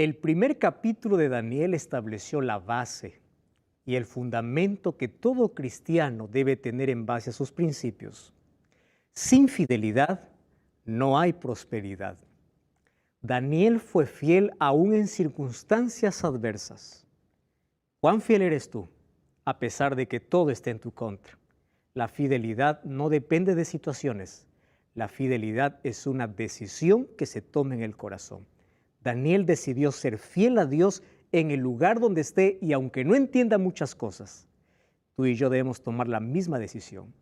El primer capítulo de Daniel estableció la base y el fundamento que todo cristiano debe tener en base a sus principios. Sin fidelidad no hay prosperidad. Daniel fue fiel aún en circunstancias adversas. ¿Cuán fiel eres tú, a pesar de que todo esté en tu contra? La fidelidad no depende de situaciones. La fidelidad es una decisión que se toma en el corazón. Daniel decidió ser fiel a Dios en el lugar donde esté y aunque no entienda muchas cosas, tú y yo debemos tomar la misma decisión.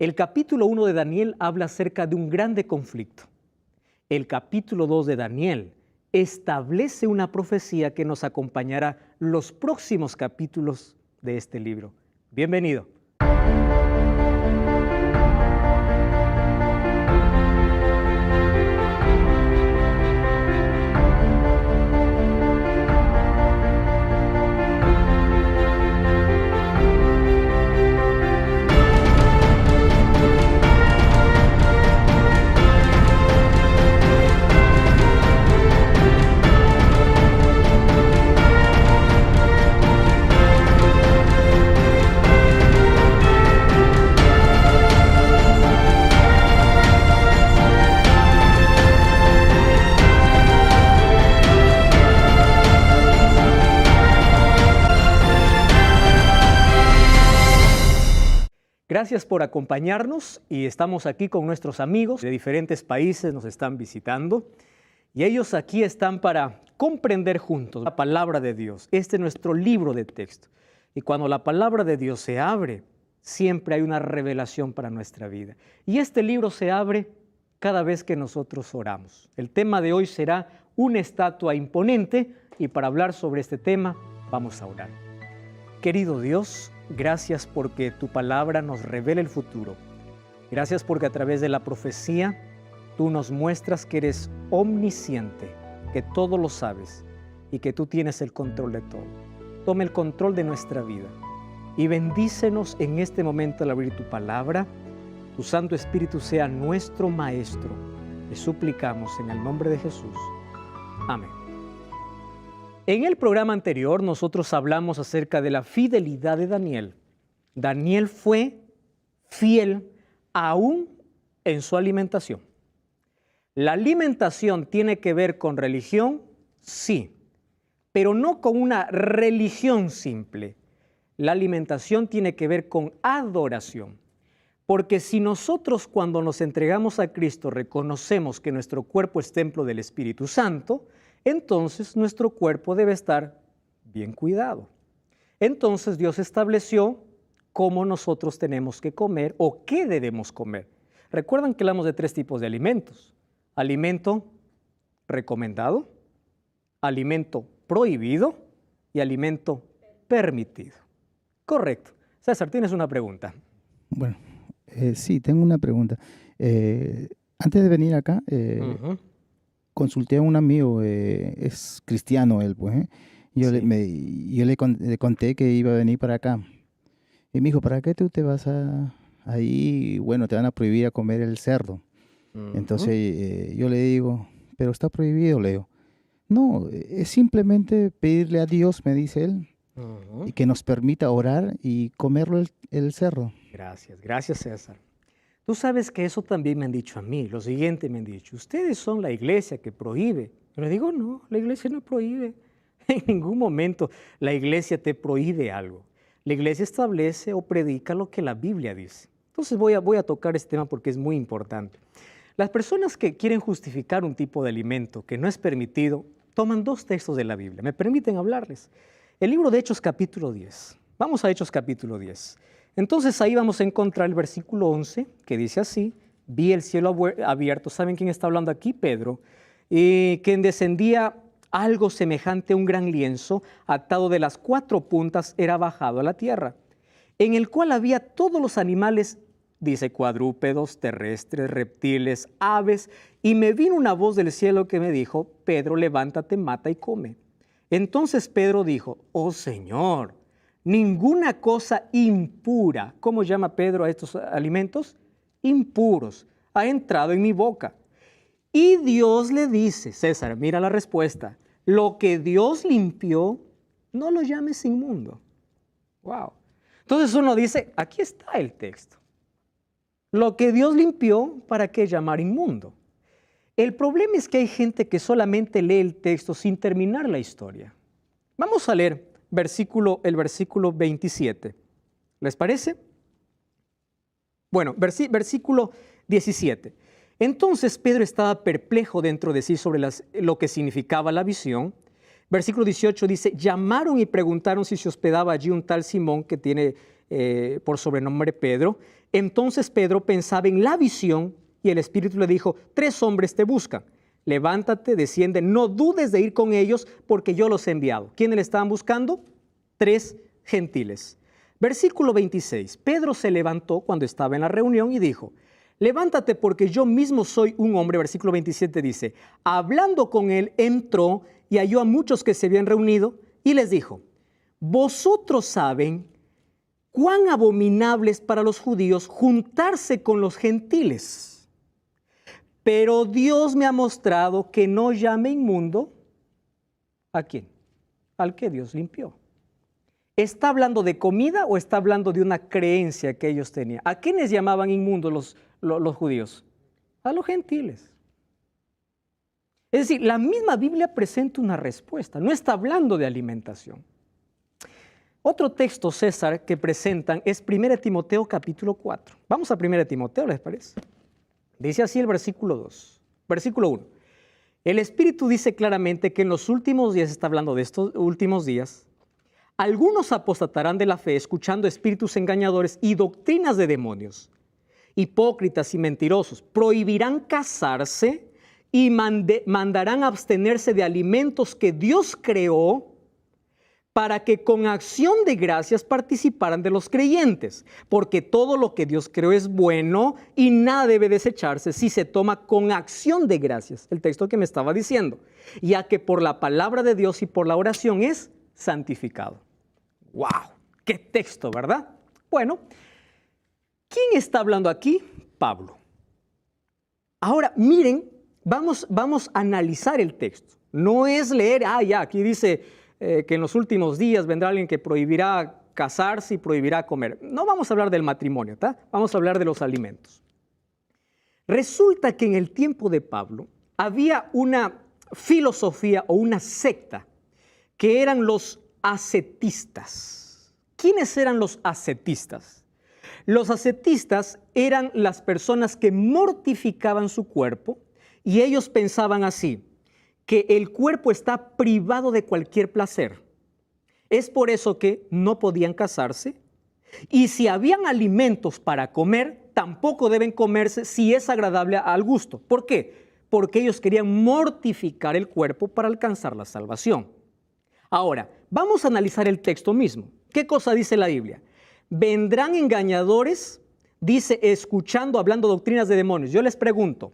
El capítulo 1 de Daniel habla acerca de un grande conflicto. El capítulo 2 de Daniel establece una profecía que nos acompañará los próximos capítulos de este libro. Bienvenido. Gracias por acompañarnos y estamos aquí con nuestros amigos de diferentes países, nos están visitando y ellos aquí están para comprender juntos la palabra de Dios. Este es nuestro libro de texto y cuando la palabra de Dios se abre, siempre hay una revelación para nuestra vida. Y este libro se abre cada vez que nosotros oramos. El tema de hoy será una estatua imponente y para hablar sobre este tema vamos a orar. Querido Dios, gracias porque tu palabra nos revela el futuro. Gracias porque a través de la profecía tú nos muestras que eres omnisciente, que todo lo sabes y que tú tienes el control de todo. Toma el control de nuestra vida y bendícenos en este momento al abrir tu palabra. Tu Santo Espíritu sea nuestro Maestro. Te suplicamos en el nombre de Jesús. Amén. En el programa anterior nosotros hablamos acerca de la fidelidad de Daniel. Daniel fue fiel aún en su alimentación. ¿La alimentación tiene que ver con religión? Sí, pero no con una religión simple. La alimentación tiene que ver con adoración. Porque si nosotros cuando nos entregamos a Cristo reconocemos que nuestro cuerpo es templo del Espíritu Santo, entonces nuestro cuerpo debe estar bien cuidado. Entonces Dios estableció cómo nosotros tenemos que comer o qué debemos comer. Recuerdan que hablamos de 3 tipos de alimentos. Alimento recomendado, alimento prohibido y alimento permitido. Correcto. César, ¿tienes una pregunta? Bueno, sí, tengo una pregunta. Antes de venir acá, consulté a un amigo, es cristiano él, pues. Yo le conté que iba a venir para acá. Y me dijo, ¿para qué tú te vas ahí? Bueno, te van a prohibir a comer el cerdo. Entonces yo le digo, pero está prohibido, Leo. No, es simplemente pedirle a Dios, me dice él, y que nos permita orar y comerlo el cerdo. Gracias César. Tú sabes que eso también me han dicho a mí. Lo siguiente me han dicho, ustedes son la iglesia que prohíbe. Yo le digo, no, la iglesia no prohíbe. En ningún momento la iglesia te prohíbe algo. La iglesia establece o predica lo que la Biblia dice. Entonces voy a tocar este tema porque es muy importante. Las personas que quieren justificar un tipo de alimento que no es permitido, toman 2 textos de la Biblia. ¿Me permiten hablarles? El libro de Hechos capítulo 10. Vamos a Hechos capítulo 10. Entonces ahí vamos a encontrar el versículo 11 que dice así, vi el cielo abierto. ¿Saben quién está hablando aquí? Pedro. Y que descendía algo semejante a un gran lienzo, atado de las 4 puntas, era bajado a la tierra, en el cual había todos los animales, dice, cuadrúpedos, terrestres, reptiles, aves, y me vino una voz del cielo que me dijo, Pedro, levántate, mata y come. Entonces Pedro dijo, oh Señor, ninguna cosa impura, ¿cómo llama Pedro a estos alimentos? Impuros, ha entrado en mi boca. Y Dios le dice, César, mira la respuesta, Lo que Dios limpió, no lo llames inmundo. Wow. Entonces uno dice, aquí está el texto. Lo que Dios limpió, ¿para qué llamar inmundo? El problema es que hay gente que solamente lee el texto sin terminar la historia. Vamos a leer el versículo 27. ¿Les parece? Bueno, versículo 17. Entonces Pedro estaba perplejo dentro de sí sobre lo que significaba la visión. Versículo 18 dice, llamaron y preguntaron si se hospedaba allí un tal Simón que tiene por sobrenombre Pedro. Entonces Pedro pensaba en la visión y el Espíritu le dijo, 3 hombres te buscan. Levántate, desciende, no dudes de ir con ellos porque yo los he enviado. ¿Quiénes le estaban buscando? 3 gentiles. Versículo 26. Pedro se levantó cuando estaba en la reunión y dijo, levántate porque yo mismo soy un hombre. Versículo 27 dice, hablando con él, entró y halló a muchos que se habían reunido y les dijo, vosotros saben cuán abominable es para los judíos juntarse con los gentiles. Pero Dios me ha mostrado que no llame inmundo, ¿a quién? Al que Dios limpió. ¿Está hablando de comida o está hablando de una creencia que ellos tenían? ¿A quiénes llamaban inmundos los judíos? A los gentiles. Es decir, la misma Biblia presenta una respuesta, no está hablando de alimentación. Otro texto, César, que presentan es 1 Timoteo capítulo 4. Vamos a 1 Timoteo, ¿les parece? Dice así el versículo 2. Versículo 1. El Espíritu dice claramente que en los últimos días, está hablando de estos últimos días, algunos apostatarán de la fe escuchando espíritus engañadores y doctrinas de demonios. Hipócritas y mentirosos prohibirán casarse y mandarán abstenerse de alimentos que Dios creó para que con acción de gracias participaran de los creyentes, porque todo lo que Dios creó es bueno y nada debe desecharse si se toma con acción de gracias, el texto que me estaba diciendo, ya que por la palabra de Dios y por la oración es santificado. ¡Wow! ¡Qué texto!, ¿verdad? Bueno, ¿quién está hablando aquí? Pablo. Ahora, miren, vamos a analizar el texto. No es leer, ya, aquí dice que en los últimos días vendrá alguien que prohibirá casarse y prohibirá comer. No vamos a hablar del matrimonio, ¿tá? Vamos a hablar de los alimentos. Resulta que en el tiempo de Pablo había una filosofía o una secta que eran los ascetistas. ¿Quiénes eran los ascetistas? Los ascetistas eran las personas que mortificaban su cuerpo y ellos pensaban así, que el cuerpo está privado de cualquier placer. Es por eso que no podían casarse y si habían alimentos para comer, tampoco deben comerse si es agradable al gusto. ¿Por qué? Porque ellos querían mortificar el cuerpo para alcanzar la salvación. Ahora, vamos a analizar el texto mismo. ¿Qué cosa dice la Biblia? Vendrán engañadores, dice, escuchando, hablando doctrinas de demonios. Yo les pregunto,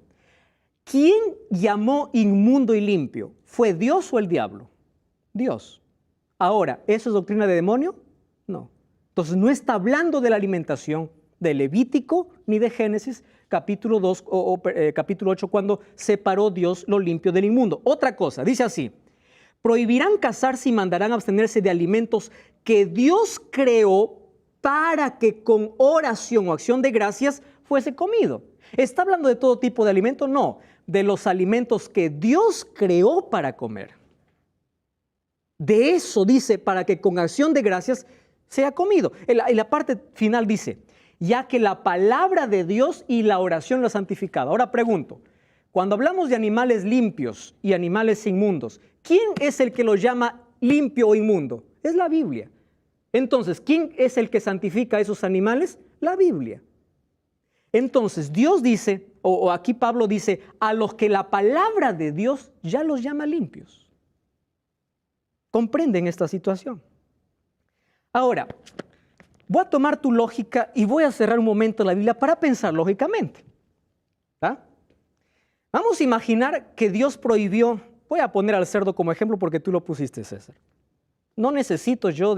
¿quién llamó inmundo y limpio? ¿Fue Dios o el diablo? Dios. Ahora, ¿eso es doctrina de demonio? No. Entonces no está hablando de la alimentación de Levítico ni de Génesis, capítulo 2 o capítulo 8, cuando separó Dios lo limpio del inmundo. Otra cosa, dice así, prohibirán casarse y mandarán abstenerse de alimentos que Dios creó para que con oración o acción de gracias fuese comido. ¿Está hablando de todo tipo de alimentos? No, de los alimentos que Dios creó para comer. De eso dice, para que con acción de gracias sea comido. Y la parte final dice, ya que la palabra de Dios y la oración lo ha santificado. Ahora pregunto, cuando hablamos de animales limpios y animales inmundos, ¿quién es el que los llama limpio o inmundo? Es la Biblia. Entonces, ¿quién es el que santifica a esos animales? La Biblia. Entonces, Dios dice, o aquí Pablo dice, a los que la palabra de Dios ya los llama limpios. ¿Comprenden esta situación? Ahora, voy a tomar tu lógica y voy a cerrar un momento la Biblia para pensar lógicamente. ¿Ah? Vamos a imaginar que Dios prohibió, voy a poner al cerdo como ejemplo porque tú lo pusiste, César. No necesito yo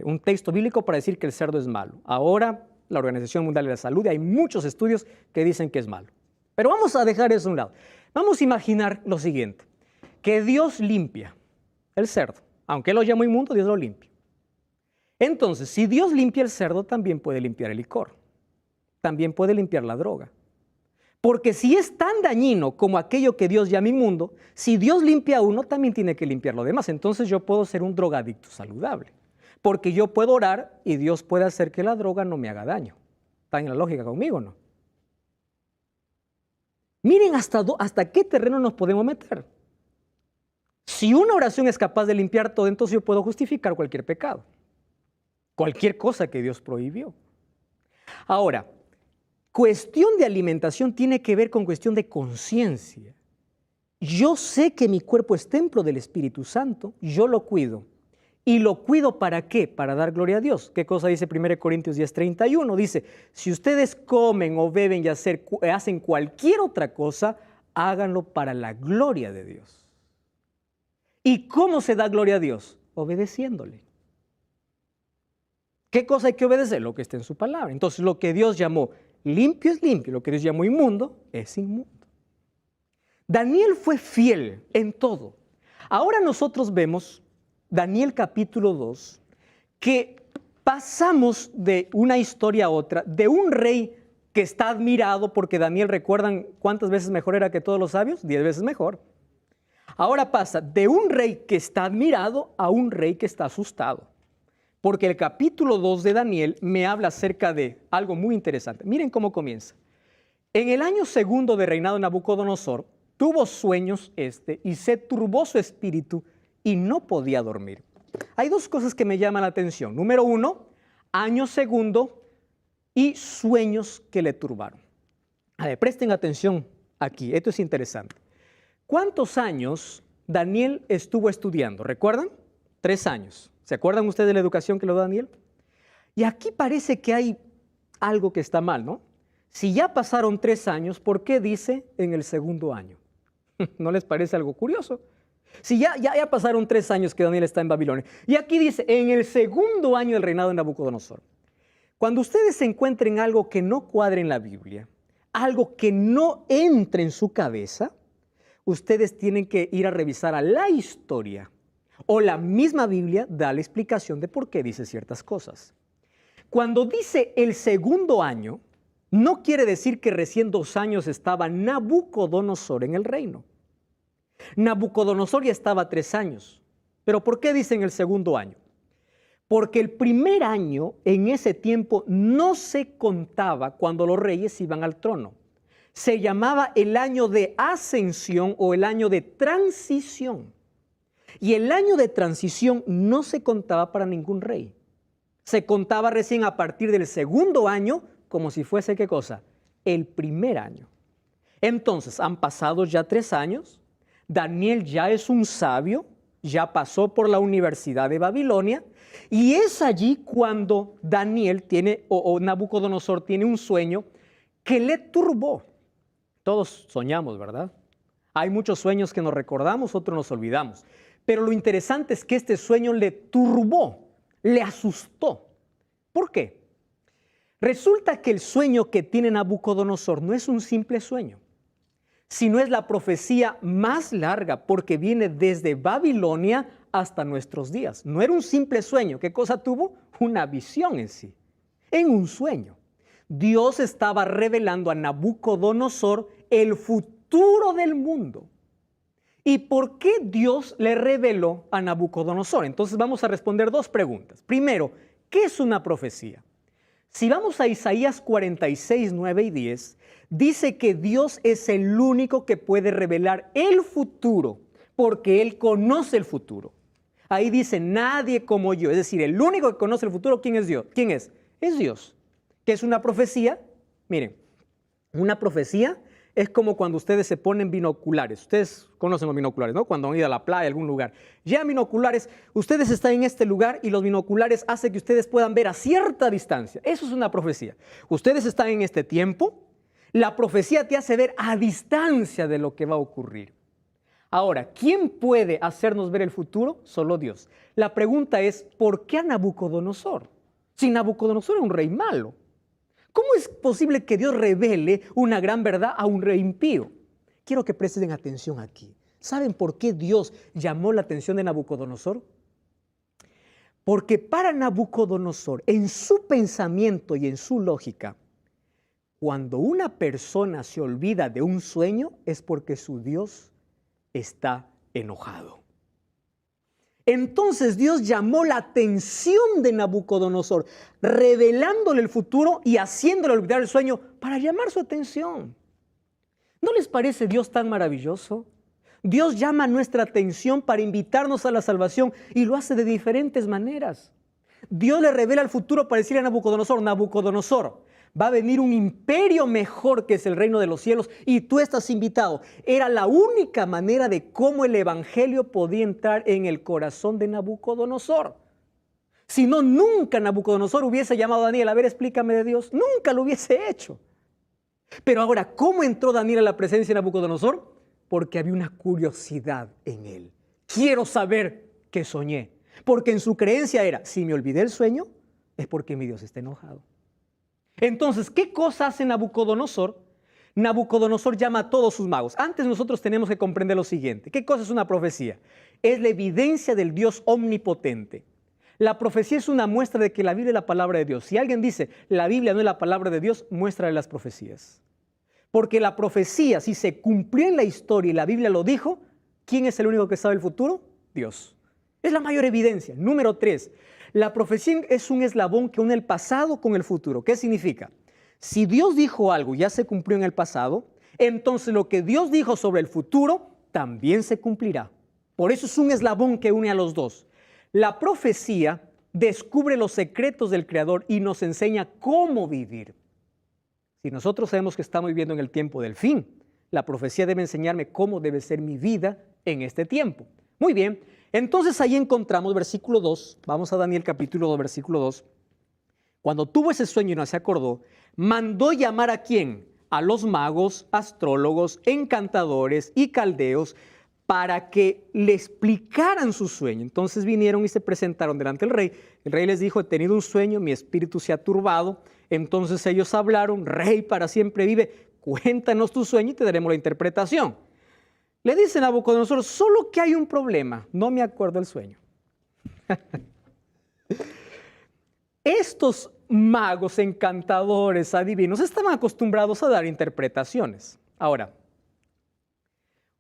un texto bíblico para decir que el cerdo es malo. Ahora la Organización Mundial de la Salud, hay muchos estudios que dicen que es malo. Pero vamos a dejar eso a un lado. Vamos a imaginar lo siguiente, que Dios limpia el cerdo. Aunque Él lo llama inmundo, Dios lo limpia. Entonces, si Dios limpia el cerdo, también puede limpiar el licor. También puede limpiar la droga. Porque si es tan dañino como aquello que Dios llama inmundo, si Dios limpia a uno, también tiene que limpiar lo demás. Entonces yo puedo ser un drogadicto saludable. Porque yo puedo orar y Dios puede hacer que la droga no me haga daño. ¿Está en la lógica conmigo o no? Miren hasta qué terreno nos podemos meter. Si una oración es capaz de limpiar todo, entonces yo puedo justificar cualquier pecado. Cualquier cosa que Dios prohibió. Ahora, cuestión de alimentación tiene que ver con cuestión de conciencia. Yo sé que mi cuerpo es templo del Espíritu Santo, yo lo cuido. ¿Y lo cuido para qué? Para dar gloria a Dios. ¿Qué cosa dice 1 Corintios 10:31? Dice, si ustedes comen o beben y hacen cualquier otra cosa, háganlo para la gloria de Dios. ¿Y cómo se da gloria a Dios? Obedeciéndole. ¿Qué cosa hay que obedecer? Lo que está en su palabra. Entonces, lo que Dios llamó limpio es limpio, lo que Dios llamó inmundo es inmundo. Daniel fue fiel en todo. Ahora nosotros vemos, Daniel capítulo 2, que pasamos de una historia a otra, de un rey que está admirado, porque Daniel, ¿recuerdan cuántas veces mejor era que todos los sabios? 10 veces mejor. Ahora pasa de un rey que está admirado a un rey que está asustado. Porque el capítulo 2 de Daniel me habla acerca de algo muy interesante. Miren cómo comienza. En el año segundo de reinado de Nabucodonosor, tuvo sueños y se turbó su espíritu y no podía dormir. Hay dos cosas que me llaman la atención. Número 1, año segundo y sueños que le turbaron. A ver, presten atención aquí, esto es interesante. ¿Cuántos años Daniel estuvo estudiando? ¿Recuerdan? 3 años. ¿Se acuerdan ustedes de la educación que le dio Daniel? Y aquí parece que hay algo que está mal, ¿no? Si ya pasaron 3 años, ¿por qué dice en el segundo año? ¿No les parece algo curioso? Si ya pasaron 3 años que Daniel está en Babilonia. Y aquí dice, en el segundo año del reinado de Nabucodonosor. Cuando ustedes encuentren algo que no cuadre en la Biblia, algo que no entre en su cabeza, ustedes tienen que ir a revisar a la historia. O la misma Biblia da la explicación de por qué dice ciertas cosas. Cuando dice el segundo año, no quiere decir que recién 2 años estaba Nabucodonosor en el reino. Nabucodonosor ya estaba 3 años. ¿Pero por qué dicen el segundo año? Porque el primer año en ese tiempo no se contaba cuando los reyes iban al trono. Se llamaba el año de ascensión o el año de transición. Y el año de transición no se contaba para ningún rey. Se contaba recién a partir del segundo año, como si fuese, ¿qué cosa? El primer año. Entonces, han pasado ya 3 años. Daniel ya es un sabio, ya pasó por la Universidad de Babilonia. Y es allí cuando Daniel tiene, o Nabucodonosor tiene un sueño que le turbó. Todos soñamos, ¿verdad? Hay muchos sueños que nos recordamos, otros nos olvidamos. Pero lo interesante es que este sueño le turbó, le asustó. ¿Por qué? Resulta que el sueño que tiene Nabucodonosor no es un simple sueño, sino es la profecía más larga porque viene desde Babilonia hasta nuestros días. No era un simple sueño. ¿Qué cosa tuvo? Una visión en sí, en un sueño. Dios estaba revelando a Nabucodonosor el futuro del mundo. ¿Y por qué Dios le reveló a Nabucodonosor? Entonces vamos a responder 2 preguntas. Primero, ¿qué es una profecía? Si vamos a Isaías 46, 9 y 10, dice que Dios es el único que puede revelar el futuro, porque Él conoce el futuro. Ahí dice, nadie como yo. Es decir, el único que conoce el futuro, ¿quién es Dios? ¿Quién es? Es Dios. ¿Qué es una profecía? Miren, una profecía es como cuando ustedes se ponen binoculares. Ustedes conocen los binoculares, ¿no? Cuando han ido a la playa, a algún lugar. Llevan binoculares, ustedes están en este lugar y los binoculares hacen que ustedes puedan ver a cierta distancia. Eso es una profecía. Ustedes están en este tiempo, la profecía te hace ver a distancia de lo que va a ocurrir. Ahora, ¿quién puede hacernos ver el futuro? Solo Dios. La pregunta es, ¿por qué a Nabucodonosor? Si Nabucodonosor era un rey malo. ¿Cómo es posible que Dios revele una gran verdad a un rey impío? Quiero que presten atención aquí. ¿Saben por qué Dios llamó la atención de Nabucodonosor? Porque para Nabucodonosor, en su pensamiento y en su lógica, cuando una persona se olvida de un sueño es porque su Dios está enojado. Entonces Dios llamó la atención de Nabucodonosor, revelándole el futuro y haciéndole olvidar el sueño para llamar su atención. ¿No les parece Dios tan maravilloso? Dios llama nuestra atención para invitarnos a la salvación y lo hace de diferentes maneras. Dios le revela el futuro para decirle a Nabucodonosor, Nabucodonosor, va a venir un imperio mejor que es el reino de los cielos y tú estás invitado. Era la única manera de cómo el evangelio podía entrar en el corazón de Nabucodonosor. Si no, nunca Nabucodonosor hubiese llamado a Daniel, a ver, explícame de Dios. Nunca lo hubiese hecho. Pero ahora, ¿cómo entró Daniel a la presencia de Nabucodonosor? Porque había una curiosidad en él. Quiero saber qué soñé. Porque en su creencia era, si me olvidé el sueño, es porque mi Dios está enojado. Entonces, ¿qué cosa hace Nabucodonosor? Nabucodonosor llama a todos sus magos. Antes nosotros tenemos que comprender lo siguiente. ¿Qué cosa es una profecía? Es la evidencia del Dios omnipotente. La profecía es una muestra de que la Biblia es la palabra de Dios. Si alguien dice, la Biblia no es la palabra de Dios, muéstrale las profecías. Porque la profecía, si se cumplió en la historia y la Biblia lo dijo, ¿quién es el único que sabe el futuro? Dios. Es la mayor evidencia. Número 3, la profecía es un eslabón que une el pasado con el futuro. ¿Qué significa? Si Dios dijo algo y ya se cumplió en el pasado, entonces lo que Dios dijo sobre el futuro también se cumplirá. Por eso es un eslabón que une a los dos. La profecía descubre los secretos del Creador y nos enseña cómo vivir. Si nosotros sabemos que estamos viviendo en el tiempo del fin, la profecía debe enseñarme cómo debe ser mi vida en este tiempo. Muy bien, entonces ahí encontramos versículo 2, vamos a Daniel capítulo 2, versículo 2. Cuando tuvo ese sueño y no se acordó, mandó llamar ¿a quién? A los magos, astrólogos, encantadores y caldeos para que le explicaran su sueño. Entonces vinieron y se presentaron delante del rey. El rey les dijo, he tenido un sueño, mi espíritu se ha turbado. Entonces ellos hablaron, rey para siempre vive, cuéntanos tu sueño y te daremos la interpretación. Le dice Nabucodonosor, solo que hay un problema, no me acuerdo el sueño. Estos magos, encantadores, adivinos, estaban acostumbrados a dar interpretaciones. Ahora,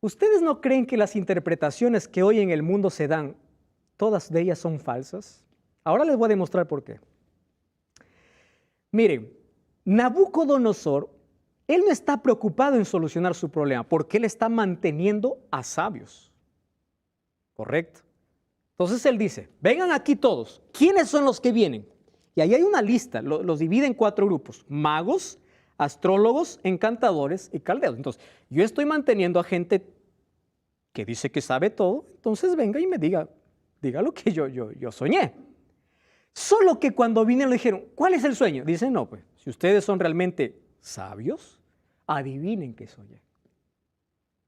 ¿ustedes no creen que las interpretaciones que hoy en el mundo se dan, todas de ellas son falsas? Ahora les voy a demostrar por qué. Miren, Nabucodonosor, él no está preocupado en solucionar su problema porque él está manteniendo a sabios. ¿Correcto? Entonces él dice, vengan aquí todos. ¿Quiénes son los que vienen? Y ahí hay una lista, los divide en 4 grupos. Magos, astrólogos, encantadores y caldeos. Entonces, yo estoy manteniendo a gente que dice que sabe todo, entonces venga y me diga lo que yo soñé. Solo que cuando vinieron le dijeron, ¿cuál es el sueño? Dicen, no, pues, si ustedes son realmente sabios, adivinen qué soñé.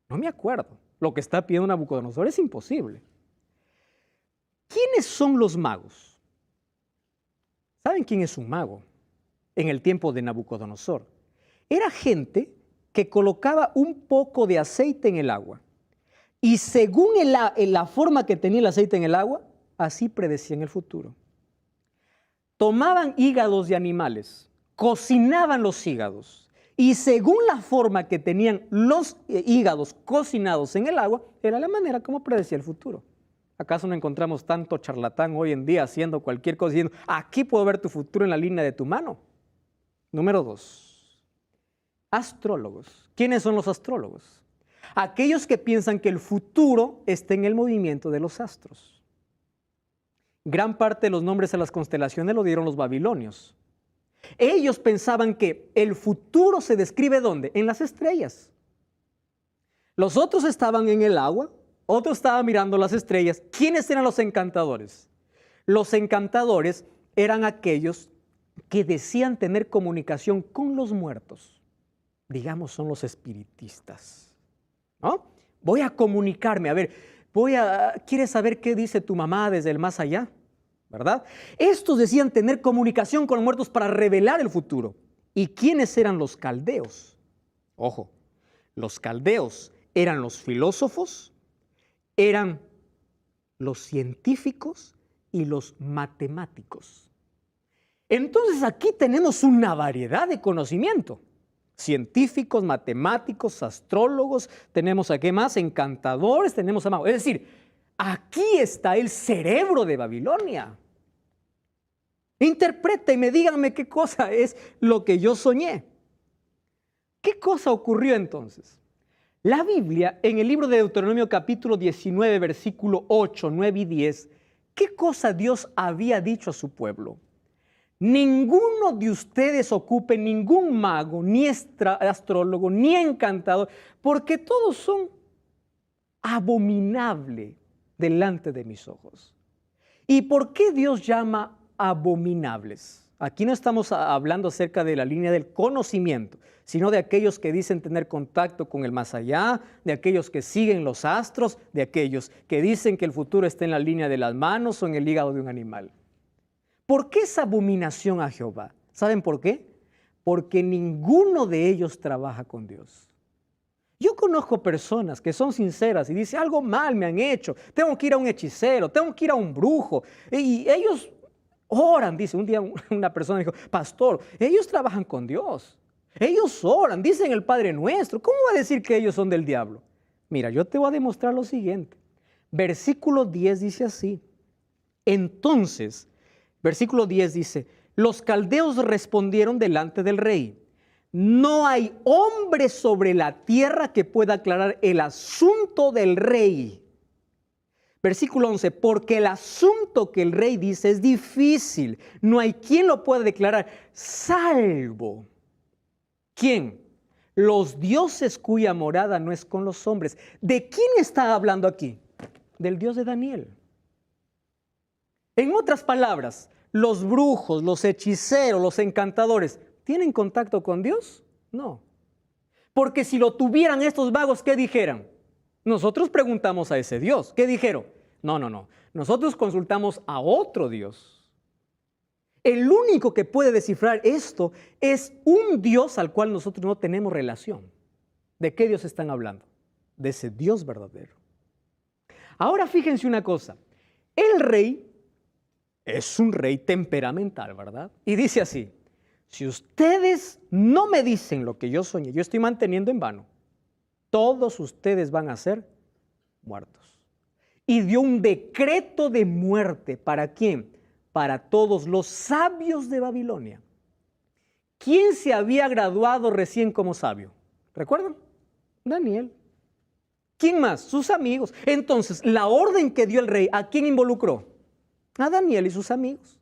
No me acuerdo. Lo que está pidiendo Nabucodonosor es imposible. ¿Quiénes son los magos? ¿Saben quién es un mago? En el tiempo de Nabucodonosor. Era gente que colocaba un poco de aceite en el agua. Y según la forma que tenía el aceite en el agua, así predecían el futuro. Tomaban hígados de animales, cocinaban los hígados y según la forma que tenían los hígados cocinados en el agua, era la manera como predecía el futuro. ¿Acaso no encontramos tanto charlatán hoy en día haciendo cualquier cosa diciendo, aquí puedo ver tu futuro en la línea de tu mano? Número 2, astrólogos. ¿Quiénes son los astrólogos? Aquellos que piensan que el futuro está en el movimiento de los astros. Gran parte de los nombres a las constelaciones lo dieron los babilonios. Ellos pensaban que el futuro se describe ¿dónde? En las estrellas. Los otros estaban en el agua, otros estaban mirando las estrellas. ¿Quiénes eran los encantadores? Los encantadores eran aquellos que decían tener comunicación con los muertos. Digamos, son los espiritistas, ¿no? Voy a comunicarme, a ver, ¿quieres saber qué dice tu mamá desde el más allá? ¿Verdad? Estos decían tener comunicación con los muertos para revelar el futuro. ¿Y quiénes eran los caldeos? Ojo, Los caldeos eran los filósofos, eran los científicos y los matemáticos. Entonces aquí tenemos una variedad de conocimiento. Científicos, matemáticos, astrólogos, tenemos aquí más, encantadores, tenemos a magos. Es decir, aquí está el cerebro de Babilonia. Interprétenme, díganme qué cosa es lo que yo soñé. ¿Qué cosa ocurrió entonces? La Biblia, en el libro de Deuteronomio capítulo 19, versículo 8, 9 y 10, ¿qué cosa Dios había dicho a su pueblo? Ninguno de ustedes ocupe ningún mago, ni astrólogo, ni encantador, porque todos son abominables delante de mis ojos. ¿Y por qué Dios llama abominables? Aquí no estamos hablando acerca de la línea del conocimiento, sino de aquellos que dicen tener contacto con el más allá, de aquellos que siguen los astros, de aquellos que dicen que el futuro está en la línea de las manos o en el hígado de un animal. ¿Por qué esa abominación a Jehová? ¿Saben por qué? Porque ninguno de ellos trabaja con Dios. Yo conozco personas que son sinceras y dicen, algo mal me han hecho, tengo que ir a un hechicero, tengo que ir a un brujo. Y ellos oran, dice, un día una persona dijo, pastor, ellos trabajan con Dios. Ellos oran, dicen el Padre Nuestro. ¿Cómo va a decir que ellos son del diablo? Mira, yo te voy a demostrar lo siguiente. Versículo 10 dice así. Entonces, versículo 10 dice, los caldeos respondieron delante del rey. No hay hombre sobre la tierra que pueda aclarar el asunto del rey. Versículo 11, porque el asunto que el rey dice es difícil. No hay quien lo pueda declarar, salvo. ¿Quién? Los dioses cuya morada no es con los hombres. ¿De quién está hablando aquí? Del Dios de Daniel. En otras palabras, los brujos, los hechiceros, los encantadores, ¿tienen contacto con Dios? No. Porque si lo tuvieran estos magos, ¿qué dijeran? Nosotros preguntamos a ese Dios. ¿Qué dijeron? No. Nosotros consultamos a otro Dios. El único que puede descifrar esto es un Dios al cual nosotros no tenemos relación. ¿De qué Dios están hablando? De ese Dios verdadero. Ahora fíjense una cosa. El rey es un rey temperamental, ¿verdad? Y dice así, si ustedes no me dicen lo que yo soñé, yo estoy manteniendo en vano, todos ustedes van a ser muertos. Y dio un decreto de muerte. ¿Para quién? Para todos los sabios de Babilonia. ¿Quién se había graduado recién como sabio? ¿Recuerdan? Daniel. ¿Quién más? Sus amigos. Entonces, la orden que dio el rey, ¿a quién involucró? A Daniel y sus amigos.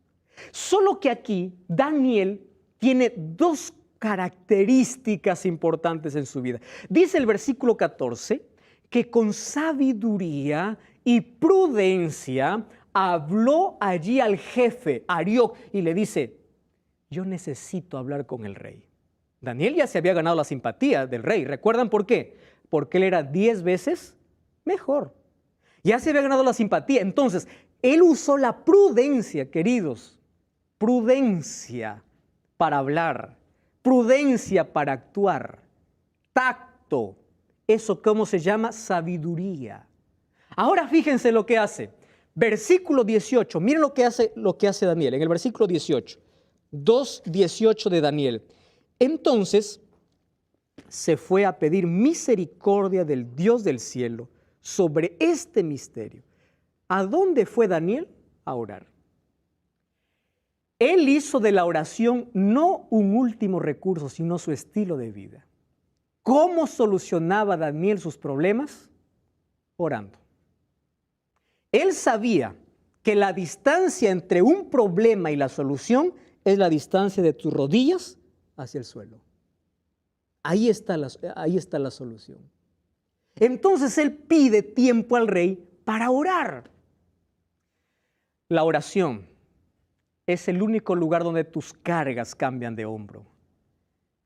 Solo que aquí Daniel tiene dos características importantes en su vida. Dice el versículo 14 que con sabiduría y prudencia habló allí al jefe, Arioc, y le dice, yo necesito hablar con el rey. Daniel ya se había ganado la simpatía del rey. ¿Recuerdan por qué? Porque él era 10 veces mejor. Ya se había ganado la simpatía. Entonces, él usó la prudencia, queridos. Prudencia para hablar. Prudencia para actuar. Tacto. Eso, ¿cómo se llama? Sabiduría. Ahora fíjense lo que hace. Versículo 18. Miren lo que hace Daniel. En el versículo 18. 2:18 de Daniel. Entonces se fue a pedir misericordia del Dios del cielo sobre este misterio. ¿A dónde fue Daniel? A orar. Él hizo de la oración no un último recurso, sino su estilo de vida. ¿Cómo solucionaba Daniel sus problemas? Orando. Él sabía que la distancia entre un problema y la solución es la distancia de tus rodillas hacia el suelo. Ahí está la solución. Entonces él pide tiempo al rey para orar. La oración es el único lugar donde tus cargas cambian de hombro.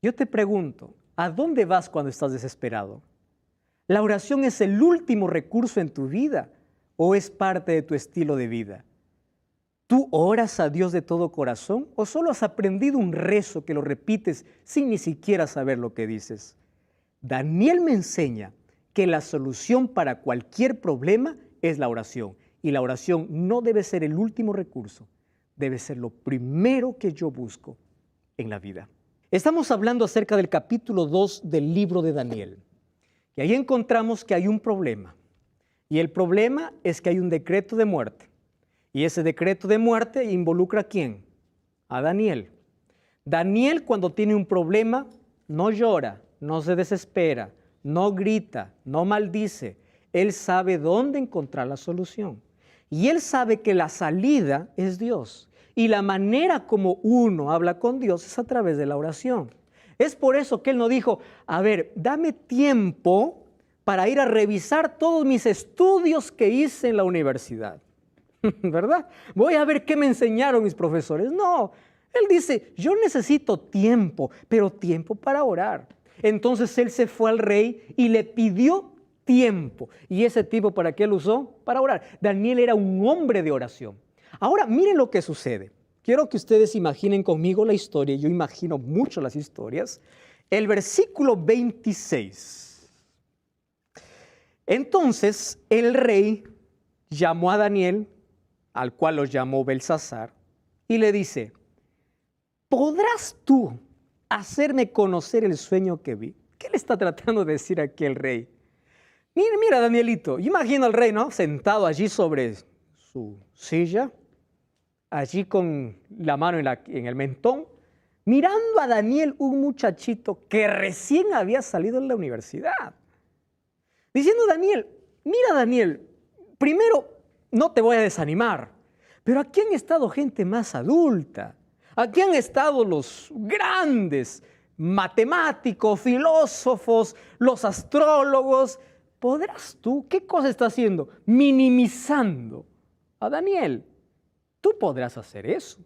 Yo te pregunto, ¿a dónde vas cuando estás desesperado? ¿La oración es el último recurso en tu vida o es parte de tu estilo de vida? ¿Tú oras a Dios de todo corazón o solo has aprendido un rezo que lo repites sin ni siquiera saber lo que dices? Daniel me enseña que la solución para cualquier problema es la oración. Y la oración no debe ser el último recurso, debe ser lo primero que yo busco en la vida. Estamos hablando acerca del capítulo 2 del libro de Daniel. Y ahí encontramos que hay un problema. Y el problema es que hay un decreto de muerte. Y ese decreto de muerte involucra ¿a quién? A Daniel. Daniel, cuando tiene un problema, no llora, no se desespera, no grita, no maldice. Él sabe dónde encontrar la solución. Y él sabe que la salida es Dios. Y la manera como uno habla con Dios es a través de la oración. Es por eso que él no dijo, a ver, dame tiempo para ir a revisar todos mis estudios que hice en la universidad. ¿Verdad? Voy a ver qué me enseñaron mis profesores. No, él dice, yo necesito tiempo, pero tiempo para orar. Entonces él se fue al rey y le pidió tiempo. ¿Y ese tiempo para qué lo usó? Para orar. Daniel era un hombre de oración. Ahora, miren lo que sucede. Quiero que ustedes imaginen conmigo la historia. Yo imagino mucho las historias. El versículo 26. Entonces, el rey llamó a Daniel, al cual lo llamó Belsasar, y le dice, ¿podrás tú hacerme conocer el sueño que vi? ¿Qué le está tratando de decir aquí el rey? Mira, Danielito, imagino al rey, ¿no? Sentado allí sobre su silla, allí con la mano en el mentón, mirando a Daniel, un muchachito que recién había salido de la universidad. Diciendo, Daniel, mira Daniel, primero no te voy a desanimar, pero aquí han estado gente más adulta. Aquí han estado los grandes matemáticos, filósofos, los astrólogos. ¿Podrás tú? ¿Qué cosa está haciendo? Minimizando a Daniel. Tú podrás hacer eso.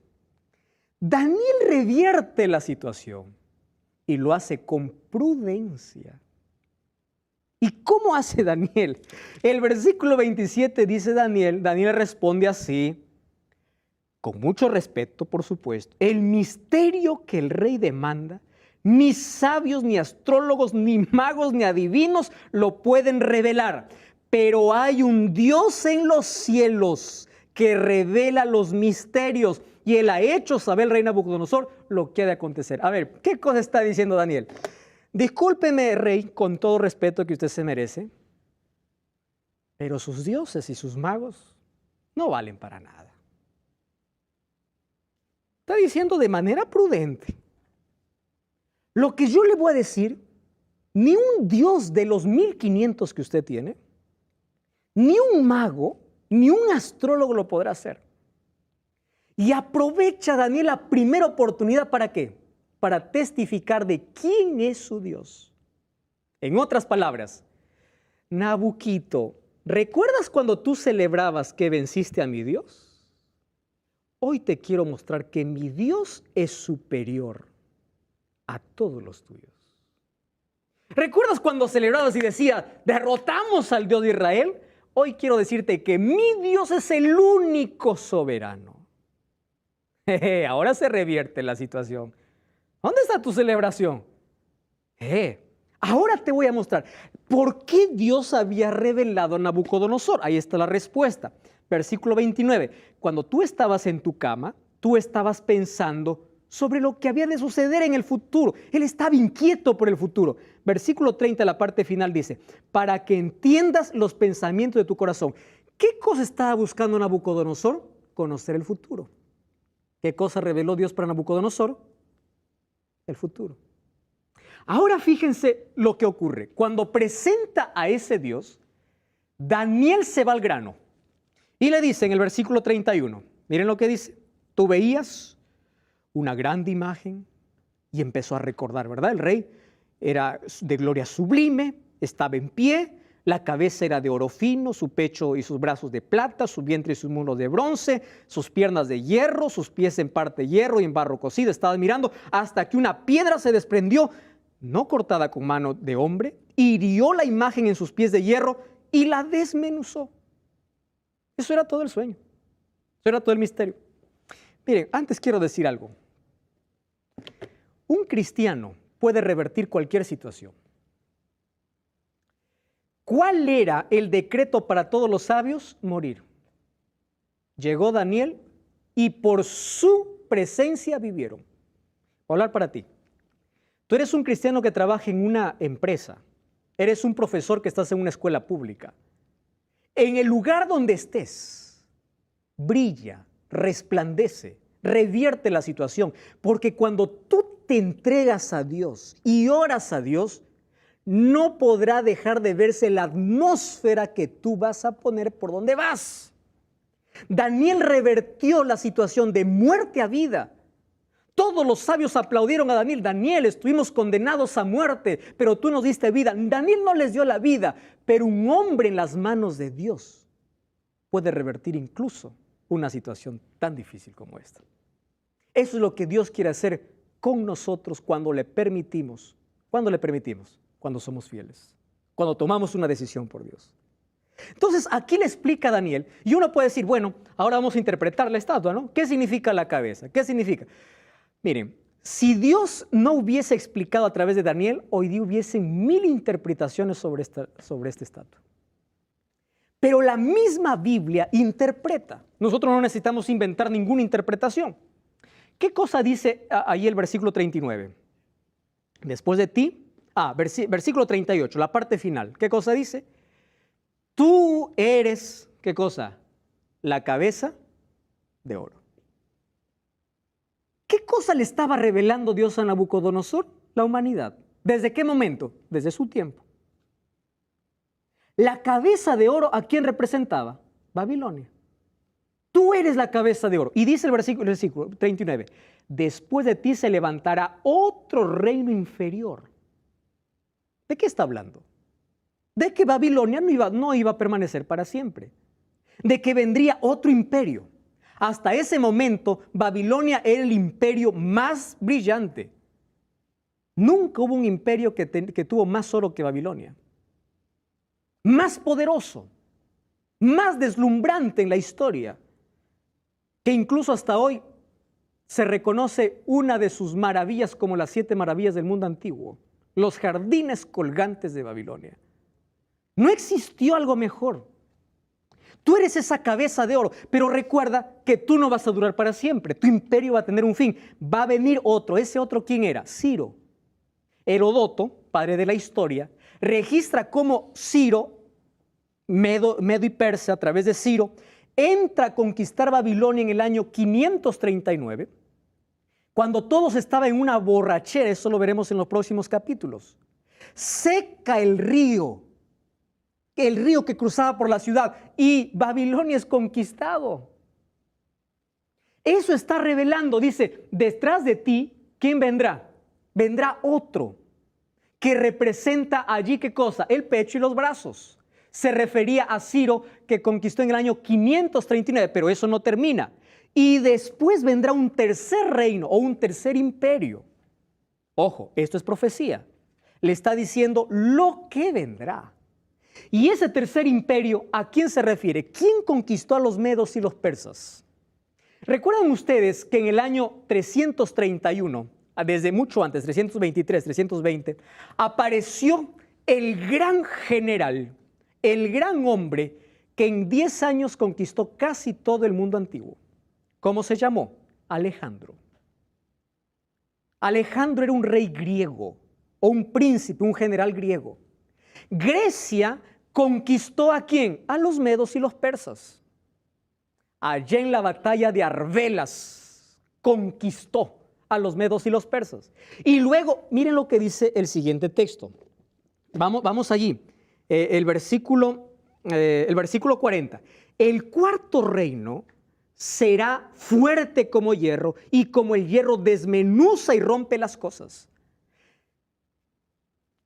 Daniel revierte la situación y lo hace con prudencia. ¿Y cómo hace Daniel? El versículo 27 dice Daniel responde así, con mucho respeto, por supuesto. El misterio que el rey demanda, ni sabios, ni astrólogos, ni magos, ni adivinos lo pueden revelar. Pero hay un Dios en los cielos que revela los misterios. Y él ha hecho saber al rey Nabucodonosor lo que ha de acontecer. A ver, ¿qué cosa está diciendo Daniel? Discúlpeme, rey, con todo respeto que usted se merece, pero sus dioses y sus magos no valen para nada. Está diciendo de manera prudente. Lo que yo le voy a decir, ni un dios de los 1500 que usted tiene, ni un mago, ni un astrólogo lo podrá hacer. Y aprovecha Daniel la primera oportunidad, ¿para qué? Para testificar de quién es su Dios. En otras palabras, Nabuquito, ¿recuerdas cuando tú celebrabas que venciste a mi Dios? Hoy te quiero mostrar que mi Dios es superior a todos los tuyos. ¿Recuerdas cuando celebrabas y decías, derrotamos al Dios de Israel? Hoy quiero decirte que mi Dios es el único soberano. Ahora se revierte la situación. ¿Dónde está tu celebración? Ahora te voy a mostrar por qué Dios había revelado a Nabucodonosor. Ahí está la respuesta. Versículo 29. Cuando tú estabas en tu cama, tú estabas pensando sobre lo que había de suceder en el futuro. Él estaba inquieto por el futuro. Versículo 30, la parte final dice, para que entiendas los pensamientos de tu corazón. ¿Qué cosa estaba buscando Nabucodonosor? Conocer el futuro. ¿Qué cosa reveló Dios para Nabucodonosor? El futuro. Ahora fíjense lo que ocurre. Cuando presenta a ese Dios, Daniel se va al grano y le dice en el versículo 31, miren lo que dice, tú veías una grande imagen y empezó a recordar, ¿verdad? El rey era de gloria sublime, estaba en pie, la cabeza era de oro fino, su pecho y sus brazos de plata, su vientre y sus muslos de bronce, sus piernas de hierro, sus pies en parte hierro y en barro cocido. Estaba mirando hasta que una piedra se desprendió, no cortada con mano de hombre, hirió la imagen en sus pies de hierro y la desmenuzó. Eso era todo el sueño, eso era todo el misterio. Miren, antes quiero decir algo. Un cristiano puede revertir cualquier situación. ¿Cuál era el decreto para todos los sabios? Morir. Llegó Daniel y por su presencia vivieron. Voy a hablar para ti. Tú eres un cristiano que trabaja en una empresa. Eres un profesor que estás en una escuela pública. En el lugar donde estés, brilla, resplandece, revierte la situación. Porque cuando tú te entregas a Dios y oras a Dios, no podrá dejar de verse la atmósfera que tú vas a poner por donde vas. Daniel revertió la situación de muerte a vida. Todos los sabios aplaudieron a Daniel. Daniel, estuvimos condenados a muerte, pero tú nos diste vida. Daniel no les dio la vida, pero un hombre en las manos de Dios puede revertir incluso una situación tan difícil como esta. Eso es lo que Dios quiere hacer con nosotros cuando le permitimos. ¿Cuándo le permitimos? Cuando somos fieles, cuando tomamos una decisión por Dios. Entonces, aquí le explica a Daniel, y uno puede decir, bueno, ahora vamos a interpretar la estatua, ¿no? ¿Qué significa la cabeza? ¿Qué significa? Miren, si Dios no hubiese explicado a través de Daniel, hoy día hubiesen 1000 interpretaciones sobre esta estatua. Pero la misma Biblia interpreta. Nosotros no necesitamos inventar ninguna interpretación. ¿Qué cosa dice ahí el versículo 39? Después de ti, versículo 38, la parte final. ¿Qué cosa dice? Tú eres, ¿qué cosa? La cabeza de oro. ¿Qué cosa le estaba revelando Dios a Nabucodonosor? La humanidad. ¿Desde qué momento? Desde su tiempo. La cabeza de oro, ¿a quién representaba? Babilonia. Tú eres la cabeza de oro. Y dice el versículo 39, después de ti se levantará otro reino inferior. ¿De qué está hablando? De que Babilonia no iba a permanecer para siempre. De que vendría otro imperio. Hasta ese momento, Babilonia era el imperio más brillante. Nunca hubo un imperio que tuvo más oro que Babilonia. Más poderoso. Más deslumbrante en la historia. Que incluso hasta hoy se reconoce una de sus maravillas como las 7 maravillas del mundo antiguo. Los jardines colgantes de Babilonia. No existió algo mejor. Tú eres esa cabeza de oro, pero recuerda que tú no vas a durar para siempre. Tu imperio va a tener un fin. Va a venir otro. ¿Ese otro quién era? Ciro. Heródoto, padre de la historia, registra cómo Ciro, Medo y Persia, a través de Ciro, entra a conquistar Babilonia en el año 539, cuando todos estaban en una borrachera. Eso lo veremos en los próximos capítulos. Seca el río que cruzaba por la ciudad, y Babilonia es conquistado. Eso está revelando, dice, detrás de ti, ¿quién vendrá? Vendrá otro que representa allí, ¿qué cosa? El pecho y los brazos. Se refería a Ciro, que conquistó en el año 539, pero eso no termina. Y después vendrá un tercer reino o un tercer imperio. Ojo, esto es profecía. Le está diciendo lo que vendrá. Y ese tercer imperio, ¿a quién se refiere? ¿Quién conquistó a los medos y los persas? ¿Recuerdan ustedes que en el año 331, desde mucho antes, 323, 320, apareció el gran general, el gran hombre que en 10 años conquistó casi todo el mundo antiguo? ¿Cómo se llamó? Alejandro. Alejandro era un rey griego o un príncipe, un general griego. Grecia conquistó ¿a quién? A los medos y los persas. Allá en la batalla de Arbelas conquistó a los medos y los persas. Y luego, miren lo que dice el siguiente texto. Vamos allí. El versículo 40. El cuarto reino será fuerte como hierro, y como el hierro desmenuza y rompe las cosas.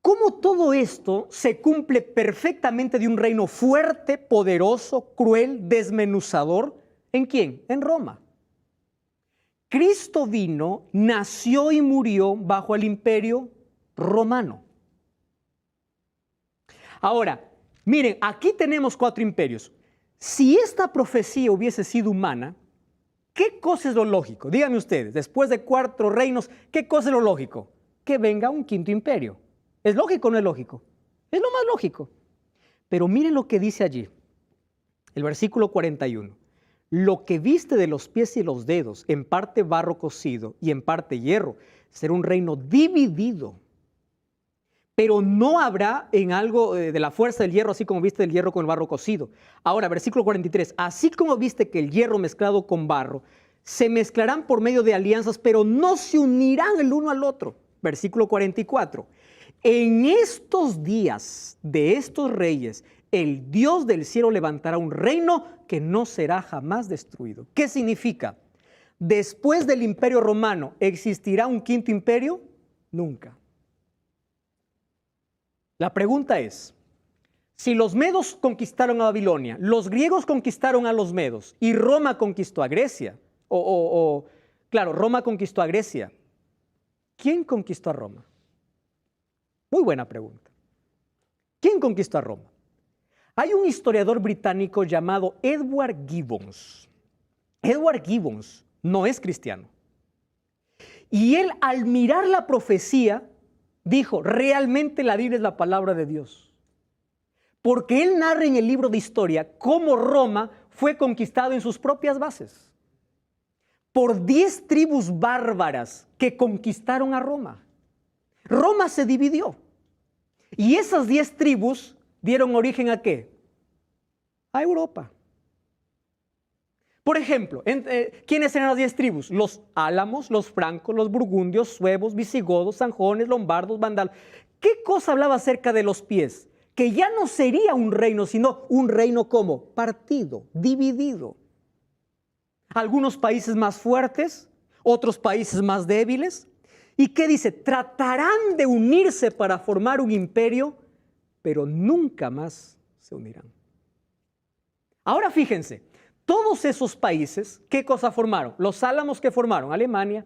¿Cómo todo esto se cumple perfectamente de un reino fuerte, poderoso, cruel, desmenuzador? ¿En quién? En Roma. Cristo vino, nació y murió bajo el imperio romano. Ahora, miren, aquí tenemos 4 imperios. Si esta profecía hubiese sido humana, ¿qué cosa es lo lógico? Díganme ustedes, después de 4 reinos, ¿qué cosa es lo lógico? Que venga un 5.º imperio. ¿Es lógico o no es lógico? Es lo más lógico. Pero miren lo que dice allí, el versículo 41. Lo que viste de los pies y los dedos, en parte barro cocido y en parte hierro, será un reino dividido. Pero no habrá en algo de la fuerza del hierro, así como viste el hierro con el barro cocido. Ahora, versículo 43. Así como viste que el hierro mezclado con barro, se mezclarán por medio de alianzas, pero no se unirán el uno al otro. Versículo 44. En estos días de estos reyes, el Dios del cielo levantará un reino que no será jamás destruido. ¿Qué significa? Después del imperio romano, ¿existirá un quinto imperio? Nunca. La pregunta es, si los medos conquistaron a Babilonia, los griegos conquistaron a los medos y Roma conquistó a Grecia, claro, Roma conquistó a Grecia, ¿quién conquistó a Roma? Muy buena pregunta. ¿Quién conquistó a Roma? Hay un historiador británico llamado Edward Gibbons. Edward Gibbons no es cristiano. Y él, al mirar la profecía, dijo, realmente la Biblia es la palabra de Dios. Porque él narra en el libro de historia cómo Roma fue conquistado en sus propias bases. Por 10 tribus bárbaras que conquistaron a Roma. Roma se dividió. Y esas 10 tribus dieron origen ¿a qué? A Europa. Por ejemplo, ¿quiénes eran las 10 tribus? Los álamos, los francos, los burgundios, suevos, visigodos, sanjones, lombardos, vandalos. ¿Qué cosa hablaba acerca de los pies? Que ya no sería un reino, sino un reino como partido, dividido. Algunos países más fuertes, otros países más débiles. ¿Y qué dice? Tratarán de unirse para formar un imperio, pero nunca más se unirán. Ahora fíjense. Todos esos países, ¿qué cosa formaron? Los álamos que formaron Alemania,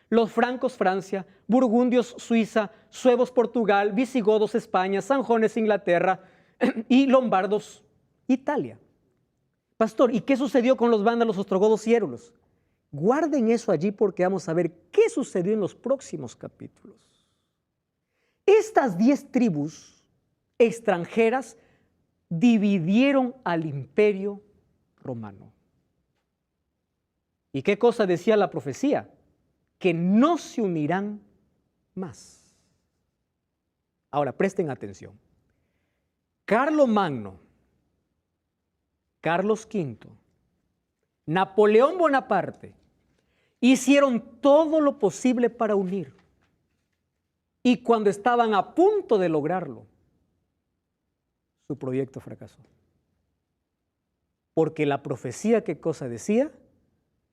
los francos Francia, burgundios Suiza, suevos Portugal, visigodos España, sanjones Inglaterra y lombardos Italia. Pastor, ¿y qué sucedió con los vándalos, ostrogodos y érulos? Guarden eso allí porque vamos a ver qué sucedió en los próximos capítulos. Estas 10 tribus extranjeras dividieron al imperio romano. ¿Y qué cosa decía la profecía? Que no se unirán más. Ahora, presten atención. Carlomagno, Carlos V, Napoleón Bonaparte hicieron todo lo posible para unir. Y cuando estaban a punto de lograrlo, su proyecto fracasó. Porque la profecía, ¿qué cosa decía?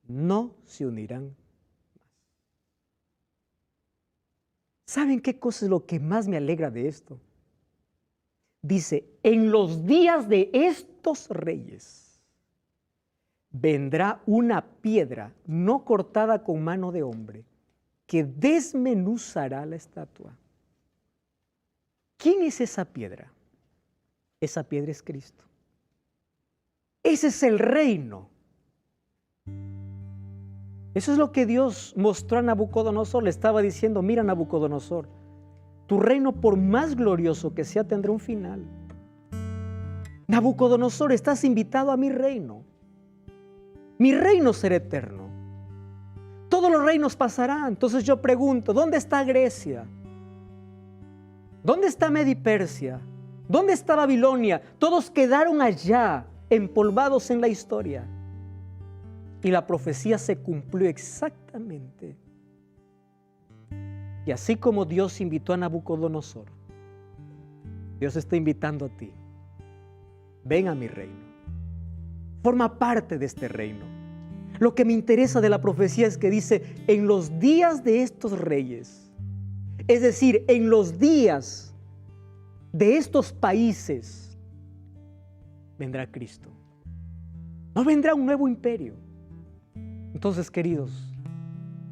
No se unirán más. ¿Saben qué cosa es lo que más me alegra de esto? Dice, en los días de estos reyes vendrá una piedra no cortada con mano de hombre que desmenuzará la estatua. ¿Quién es esa piedra? Esa piedra es Cristo. Ese es el reino. Eso es lo que Dios mostró a Nabucodonosor. Le estaba diciendo, mira Nabucodonosor, tu reino por más glorioso que sea tendrá un final. Nabucodonosor, estás invitado a mi reino. Mi reino será eterno. Todos los reinos pasarán. Entonces yo pregunto, ¿dónde está Grecia? ¿Dónde está Media y Persia? ¿Dónde está Babilonia? Todos quedaron allá, empolvados en la historia. Y la profecía se cumplió exactamente. Y así como Dios invitó a Nabucodonosor, Dios está invitando a ti. Ven a mi reino. Forma parte de este reino. Lo que me interesa de la profecía es que dice, en los días de estos reyes, es decir, en los días de estos países, vendrá Cristo. No vendrá un nuevo imperio. Entonces, queridos,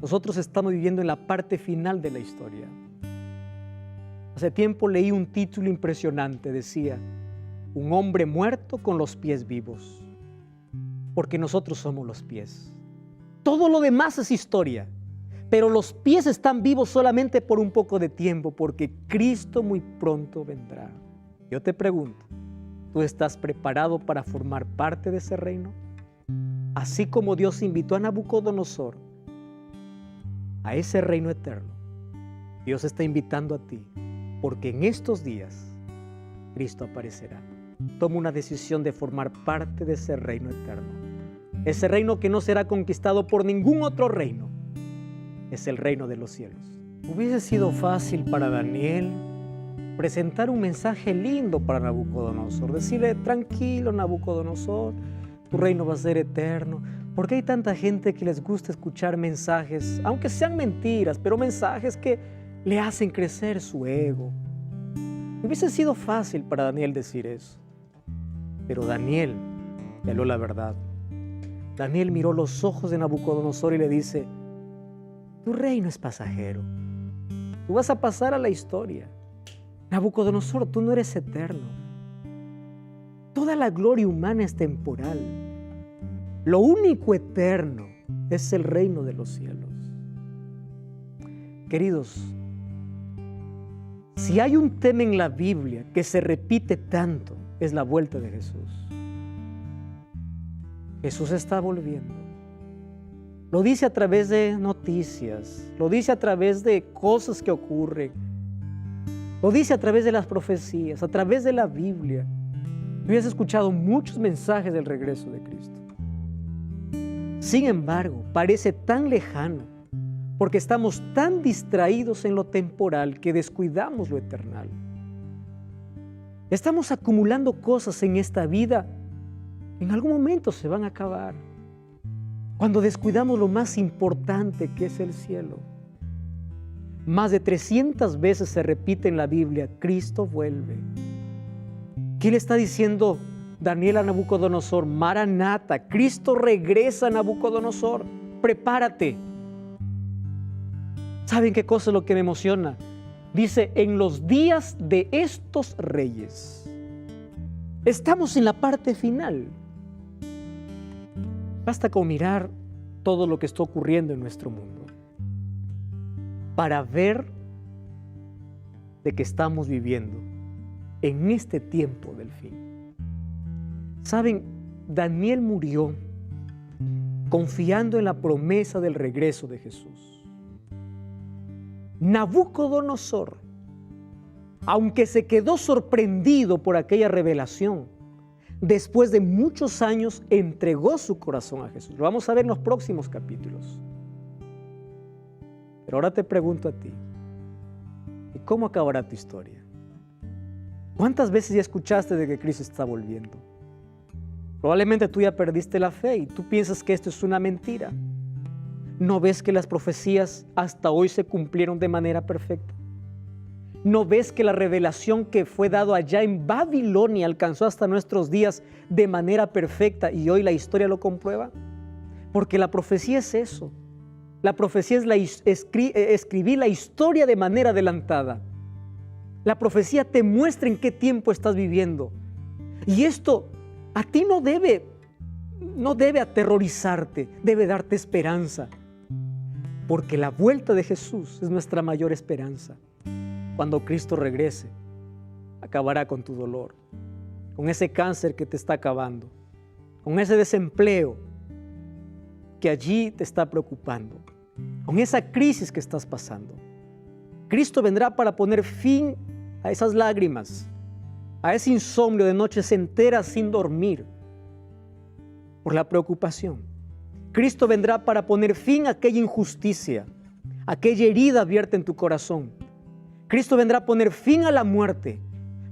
nosotros estamos viviendo en la parte final de la historia. Hace tiempo leí un título impresionante, decía, un hombre muerto con los pies vivos, porque nosotros somos los pies. Todo lo demás es historia, pero los pies están vivos solamente por un poco de tiempo, porque Cristo muy pronto vendrá. Yo te pregunto, ¿Tú estás preparado para formar parte de ese reino? Así como Dios invitó a Nabucodonosor a ese reino eterno, Dios está invitando a ti, porque en estos días Cristo aparecerá. Toma una decisión de formar parte de ese reino eterno. Ese reino que no será conquistado por ningún otro reino. Es el reino de los cielos. Hubiese sido fácil para Daniel presentar un mensaje lindo para Nabucodonosor. Decirle, tranquilo Nabucodonosor, tu reino va a ser eterno. Porque hay tanta gente que les gusta escuchar mensajes, aunque sean mentiras, pero mensajes que le hacen crecer su ego. Hubiese sido fácil para Daniel decir eso. Pero Daniel le habló la verdad. Daniel miró los ojos de Nabucodonosor y le dice, tu reino es pasajero. Tú vas a pasar a la historia. Nabucodonosor, tú no eres eterno. Toda la gloria humana es temporal. Lo único eterno es el reino de los cielos. Queridos, si hay un tema en la Biblia que se repite tanto, es la vuelta de Jesús. Jesús está volviendo. Lo dice a través de noticias, lo dice a través de cosas que ocurren, lo dice a través de las profecías, a través de la Biblia. Tú has escuchado muchos mensajes del regreso de Cristo. Sin embargo, parece tan lejano porque estamos tan distraídos en lo temporal que descuidamos lo eternal. Estamos acumulando cosas en esta vida, en algún momento se van a acabar. Cuando descuidamos lo más importante que es el cielo. Más de 300 veces se repite en la Biblia, Cristo vuelve. ¿Qué le está diciendo Daniel a Nabucodonosor? Maranata, Cristo regresa a Nabucodonosor, prepárate. ¿Saben qué cosa es lo que me emociona? Dice, en los días de estos reyes. Estamos en la parte final. Basta con mirar todo lo que está ocurriendo en nuestro mundo para ver de que estamos viviendo en este tiempo del fin. ¿Saben? Daniel murió confiando en la promesa del regreso de Jesús. Nabucodonosor, aunque se quedó sorprendido por aquella revelación, después de muchos años entregó su corazón a Jesús. Lo vamos a ver en los próximos capítulos. Pero ahora te pregunto a ti, ¿y cómo acabará tu historia? ¿Cuántas veces ya escuchaste de que Cristo está volviendo? Probablemente tú ya perdiste la fe y tú piensas que esto es una mentira. ¿No ves que las profecías hasta hoy se cumplieron de manera perfecta? ¿No ves que la revelación que fue dado allá en Babilonia alcanzó hasta nuestros días de manera perfecta y hoy la historia lo comprueba? Porque la profecía es eso. La profecía es escribir la historia de manera adelantada. La profecía te muestra en qué tiempo estás viviendo. Y esto a ti no debe aterrorizarte, debe darte esperanza. Porque la vuelta de Jesús es nuestra mayor esperanza. Cuando Cristo regrese, acabará con tu dolor, con ese cáncer que te está acabando, con ese desempleo que allí te está preocupando, con esa crisis que estás pasando. Cristo vendrá para poner fin a esas lágrimas, a ese insomnio de noches enteras sin dormir por la preocupación. Cristo vendrá para poner fin a aquella injusticia, aquella herida abierta en tu corazón. Cristo vendrá a poner fin a la muerte,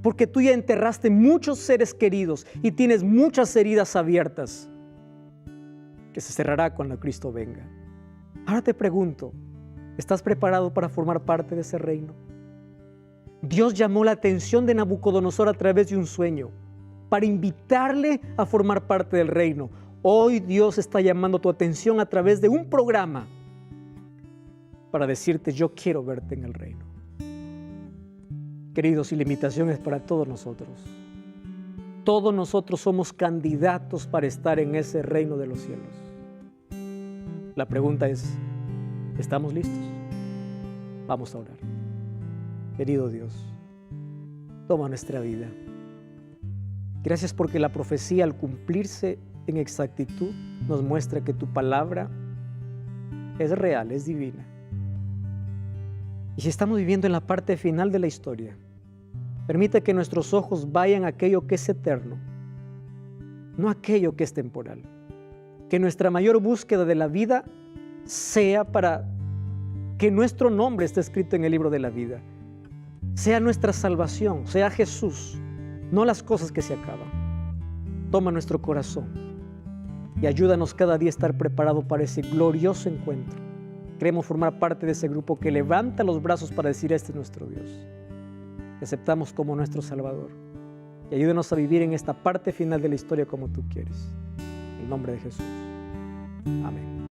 porque tú ya enterraste muchos seres queridos y tienes muchas heridas abiertas que se cerrará cuando Cristo venga. Ahora te pregunto, ¿estás preparado para formar parte de ese reino? Dios llamó la atención de Nabucodonosor a través de un sueño para invitarle a formar parte del reino. Hoy Dios está llamando tu atención a través de un programa para decirte, yo quiero verte en el reino. Queridos, y la invitación es para todos nosotros. Todos nosotros somos candidatos para estar en ese reino de los cielos. La pregunta es, ¿estamos listos? Vamos a orar. Querido Dios, toma nuestra vida. Gracias porque la profecía, al cumplirse en exactitud, nos muestra que tu palabra es real, es divina. Y si estamos viviendo en la parte final de la historia, permite que nuestros ojos vayan a aquello que es eterno, no aquello que es temporal. Que nuestra mayor búsqueda de la vida sea para que nuestro nombre esté escrito en el libro de la vida. Sea nuestra salvación, sea Jesús, no las cosas que se acaban. Toma nuestro corazón y ayúdanos cada día a estar preparado para ese glorioso encuentro. Queremos formar parte de ese grupo que levanta los brazos para decir: este es nuestro Dios. Te aceptamos como nuestro Salvador y ayúdanos a vivir en esta parte final de la historia como tú quieres. En el nombre de Jesús. Amén.